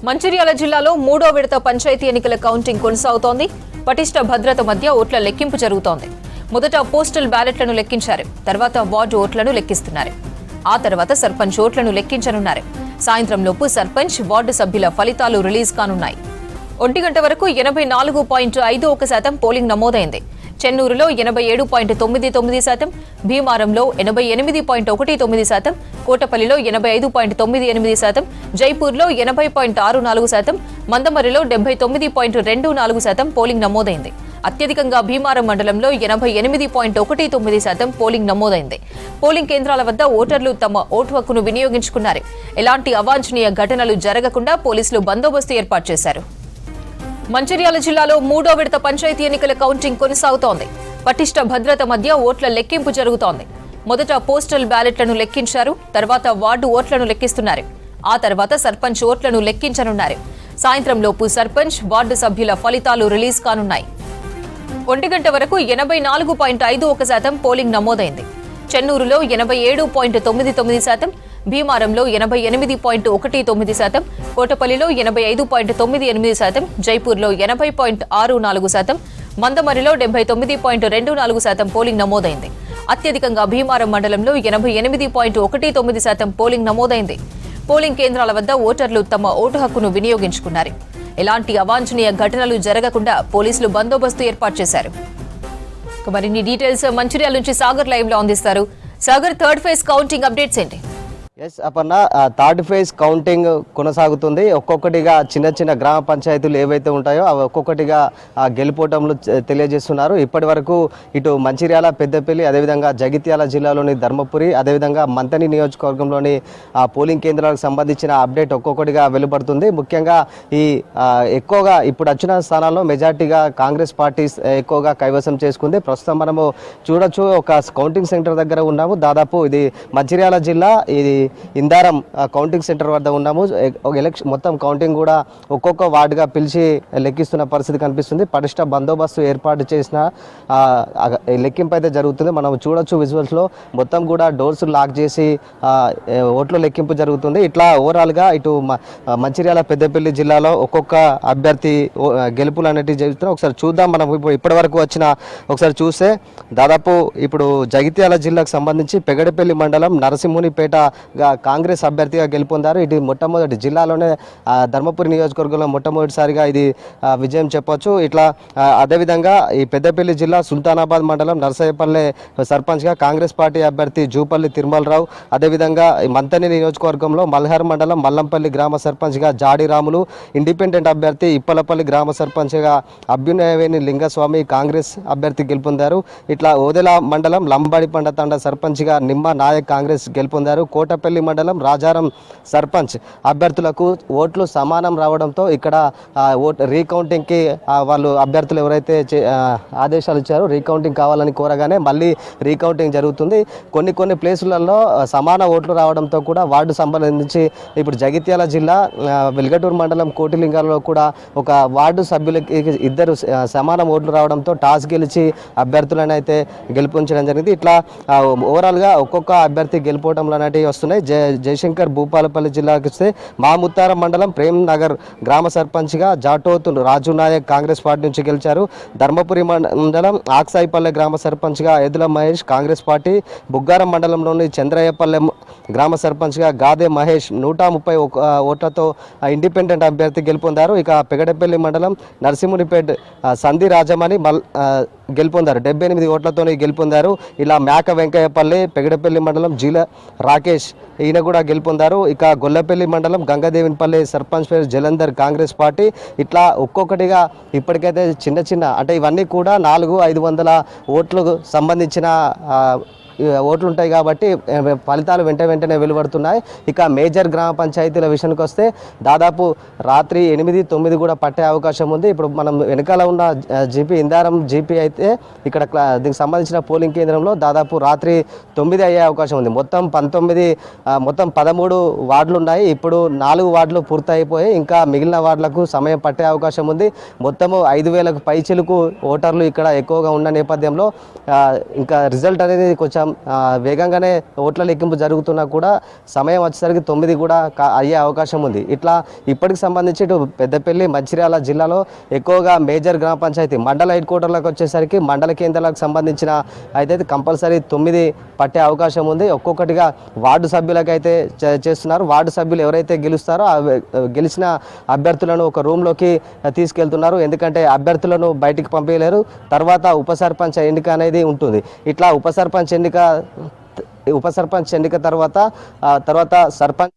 మంచిర్యాల జిల్లాలో మూడో విడత పంచాయతీ ఎన్నికల కౌంటింగ్ కొనసాగుతోంది. పటిష్ట భద్రత మధ్య ఓట్ల లెక్కింపు జరుగుతోంది. మొదట పోస్టల్ బ్యాలెట్లను లెక్కించారు. తర్వాత వార్డు ఓట్లను లెక్కిస్తున్నారు. ఆ తర్వాత సర్పంచ్ ఓట్లను లెక్కించనున్నారు. సాయంత్రంలోపు సర్పంచ్, వార్డు సభ్యుల ఫలితాలు రిలీజ్ కానున్నాయి. 1 గంట వరకు 84.51% పోలింగ్ నమోదైంది. చెన్నూరులో 87.99%, భీమారంలో 88.19%, కోటపల్లిలో 85.98%, జైపూర్లో 80.64%, మందమరిలో 79.24% పోలింగ్ నమోదైంది. అత్యధికంగా భీమారం మండలంలో 88.19% పోలింగ్ నమోదైంది. పోలింగ్ కేంద్రాల వద్ద ఓటర్లు తమ ఓటు హక్కును వినియోగించుకున్నారు. ఎలాంటి అవాంఛనీయ ఘటనలు జరగకుండా పోలీసులు బందోబస్తు ఏర్పాటు చేశారు. మంచిర్యాల జిల్లాలో మూడో విడత పంచాయతీ ఎన్నికల కౌంటింగ్ కొనసాగుతోంది. పటిష్ట భద్రత మధ్య ఓట్ల లెక్కింపు జరుగుతోంది. మొదట పోస్టల్ బ్యాలెట్లను లెక్కించారు. తర్వాత వార్డు ఓట్లను లెక్కిస్తున్నారు. ఆ తర్వాత సర్పంచ్ ఓట్లను లెక్కించనున్నారు. సాయంత్రంలోపు సర్పంచ్, వార్డు సభ్యుల ఫలితాలు రిలీజ్ కానున్నాయి. 1 గంట వరకు 84.51% పోలింగ్ నమోదైంది. చెన్నూరులో 87.99%, భీమారంలో 88.19%, కోటపల్లిలో 85.98%, జైపూర్లో 80.64%, మందమరిలో 79.24% పోలింగ్ నమోదైంది. అత్యధికంగా భీమారం మండలంలో 88.19% పోలింగ్ నమోదైంది. పోలింగ్ కేంద్రాల వద్ద ఓటర్లు తమ ఓటు హక్కును వినియోగించుకున్నారు. ఎలాంటి అవాంఛనీయ ఘటనలు జరగకుండా పోలీసులు బందోబస్తు ఏర్పాటు చేశారు. మరిన్ని డీటెయిల్స్ మంచిర్యాల నుంచి సాగర్ లైవ్ లో అందిస్తారు. Sagar, third phase counting updates ఏంటి? Yes Aparna, third phase counting కొనసాగుతుంది. ఒక్కొక్కటిగా చిన్న చిన్న గ్రామ పంచాయతీలు ఏవైతే ఉంటాయో అవి ఒక్కొక్కటిగా గెలుపోవటంలో తెలియజేస్తున్నారు. ఇప్పటి వరకు ఇటు మంచిర్యాల, పెద్దపల్లి, అదేవిధంగా జగిత్యాల జిల్లాలోని ధర్మపురి, అదేవిధంగా మంతని నియోజకవర్గంలోని పోలింగ్ కేంద్రాలకు సంబంధించిన అప్డేట్ ఒక్కొక్కటిగా వెలువడుతుంది. ముఖ్యంగా ఈ ఎక్కువగా ఇప్పుడు వచ్చిన స్థానాల్లో మెజార్టీగా కాంగ్రెస్ పార్టీ ఎక్కువగా కైవసం చేసుకుంది. ప్రస్తుతం మనము చూడొచ్చు, ఒక కౌంటింగ్ సెంటర్ దగ్గర ఉన్నాము. దాదాపు ఇది మంచిర్యాల జిల్లా, ఇది ఇందారం కౌంటింగ్ సెంటర్ వద్ద ఉన్నాము. ఎలక్షన్ మొత్తం కౌంటింగ్ కూడా ఒక్కొక్క వార్డుగా పిలిచి లెక్కిస్తున్న పరిస్థితి కనిపిస్తుంది. పటిష్ట బందోబస్తు ఏర్పాటు చేసిన లెక్కింపు అయితే జరుగుతుంది. మనం చూడొచ్చు విజువల్స్లో మొత్తం కూడా డోర్స్ లాక్ చేసి ఓట్ల లెక్కింపు జరుగుతుంది. ఇట్లా ఓవరాల్గా ఇటు మంచిర్యాల, పెద్దపల్లి జిల్లాలో ఒక్కొక్క అభ్యర్థి గెలుపులు అనేటివి జరుగుతున్నాయి. ఒకసారి చూద్దాం. మనం ఇప్పటి వరకు వచ్చిన ఒకసారి చూస్తే దాదాపు ఇప్పుడు జగిత్యాల జిల్లాకు సంబంధించి పెగడపల్లి మండలం నరసింహునిపేట కాంగ్రెస్ అభ్యర్థిగా గెలుపొందారు. ఇది మొట్టమొదటి జిల్లాలోనే ధర్మపురి నియోజకవర్గంలో మొట్టమొదటిసారిగా ఇది విజయం చెప్పొచ్చు. ఇట్లా అదేవిధంగా ఈ పెద్దపల్లి జిల్లా సుల్తానాబాద్ మండలం నర్సయ్యపల్లె సర్పంచ్గా కాంగ్రెస్ పార్టీ అభ్యర్థి జూపల్లి తిరుమలరావు, అదేవిధంగా మంతని నియోజకవర్గంలో మల్హర్ మండలం మల్లంపల్లి గ్రామ సర్పంచ్గా జాడి రాములు, ఇండిపెండెంట్ అభ్యర్థి ఇప్పలపల్లి గ్రామ సర్పంచ్గా అభ్యునయవేణి లింగస్వామి కాంగ్రెస్ అభ్యర్థి గెలుపొందారు. ఇట్లా ఓదెల మండలం లంబాడిపండ తండ సర్పంచ్గా నిమ్మ నాయక్ కాంగ్రెస్ గెలుపొందారు. కోటపల్లి మండలం రాజారం సర్పంచ్ అభ్యర్థులకు ఓట్లు సమానం రావడంతో ఇక్కడ రీకౌంటింగ్కి వాళ్ళు అభ్యర్థులు ఎవరైతే ఆదేశాలు ఇచ్చారో రీకౌంటింగ్ కావాలని కోరగానే మళ్ళీ రీకౌంటింగ్ జరుగుతుంది. కొన్ని ప్లేసులలో సమాన ఓట్లు రావడంతో కూడా వార్డు సంబంధించి ఇప్పుడు జగిత్యాల జిల్లా వెల్గటూరు మండలం కోటిలింగాలలో కూడా ఒక వార్డు సభ్యులకి ఇద్దరు సమాన ఓట్లు రావడంతో టాస్ గెలిచి అభ్యర్థులను అయితే గెలుపొంచడం జరిగింది. ఇట్లా ఓవరాల్గా ఒక్కొక్క అభ్యర్థి గెలుపోవడంలో వస్తున్నాయి. జయశంకర్ భూపాలపల్లి జిల్లాకి వస్తే మాముత్తారం మండలం ప్రేమ్ నగర్ గ్రామ సర్పంచ్గా జాటోతు రాజు నాయక్ కాంగ్రెస్ పార్టీ నుంచి గెలిచారు. ధర్మపురి మండలం ఆక్సాయిపల్లె గ్రామ సర్పంచ్గా ఎదుల మహేష్ కాంగ్రెస్ పార్టీ, బుగ్గారం మండలంలోని చంద్రయ్యపల్లె గ్రామ సర్పంచ్గా గాదే మహేష్ 130 ఓట్లతో ఇండిపెండెంట్ అభ్యర్థి గెలుపొందారు. ఇక పెగడపల్లి మండలం నరసింహునిపేట సంధి రాజమణి గెలుపొందారు. 78 ఓట్లతో గెలుపొందారు. ఇలా మేక వెంకయ్యపల్లి పెగడపల్లి మండలం జీల రాకేష్ ఈయన కూడా గెలుపొందారు. ఇక గొల్లపల్లి మండలం గంగాదేవినపల్లి సర్పంచ్ పేరు జలంధర్ కాంగ్రెస్ పార్టీ. ఇట్లా ఒక్కొక్కటిగా ఇప్పటికైతే చిన్న అంటే ఇవన్నీ కూడా 400-500 ఓట్లకు సంబంధించిన ఓట్లు ఉంటాయి కాబట్టి ఫలితాలు వెంటనే వెలువడుతున్నాయి. ఇక మేజర్ గ్రామ పంచాయతీల విషయానికి వస్తే దాదాపు రాత్రి 8-9 కూడా పట్టే అవకాశం ఉంది. ఇప్పుడు మనం వెనకాల ఉన్న జీపీ ఇందారం జీపీ అయితే ఇక్కడ దీనికి సంబంధించిన పోలింగ్ కేంద్రంలో దాదాపు రాత్రి 9 అయ్యే అవకాశం ఉంది. మొత్తం 13 వార్డులు ఉన్నాయి. ఇప్పుడు 4 వార్డులు పూర్తయిపోయి ఇంకా మిగిలిన వార్డులకు సమయం పట్టే అవకాశం ఉంది. మొత్తము 5,000కు పైచిలుకు ఓటర్లు ఇక్కడ ఎక్కువగా ఉన్న నేపథ్యంలో ఇంకా రిజల్ట్ అనేది కొంచెం కొంచెం వేగంగానే ఓట్ల లెక్కింపు జరుగుతున్నా కూడా సమయం వచ్చేసరికి 9 కూడా అయ్యే అవకాశం ఉంది. ఇట్లా ఇప్పటికి సంబంధించి ఇటు పెద్దపల్లి మంచిర్యాల జిల్లాలో ఎక్కువగా మేజర్ గ్రామ పంచాయతీ మండల హెడ్ క్వార్టర్లకు వచ్చేసరికి మండల కేంద్రాలకు సంబంధించిన అయితే కంపల్సరీ 9 పట్టే అవకాశం ఉంది. ఒక్కొక్కటిగా వార్డు సభ్యులకైతే చేస్తున్నారు. వార్డు సభ్యులు ఎవరైతే గెలుస్తారో గెలిచిన అభ్యర్థులను ఒక రూమ్లోకి తీసుకెళ్తున్నారు. ఎందుకంటే అభ్యర్థులను బయటికి పంపించలేరు. తర్వాత ఉప సర్పంచ్ ఎన్నిక అనేది ఉంటుంది. ఇట్లా ఉప సర్పంచ్ ఎన్నిక తర్వాత సర్పంచ్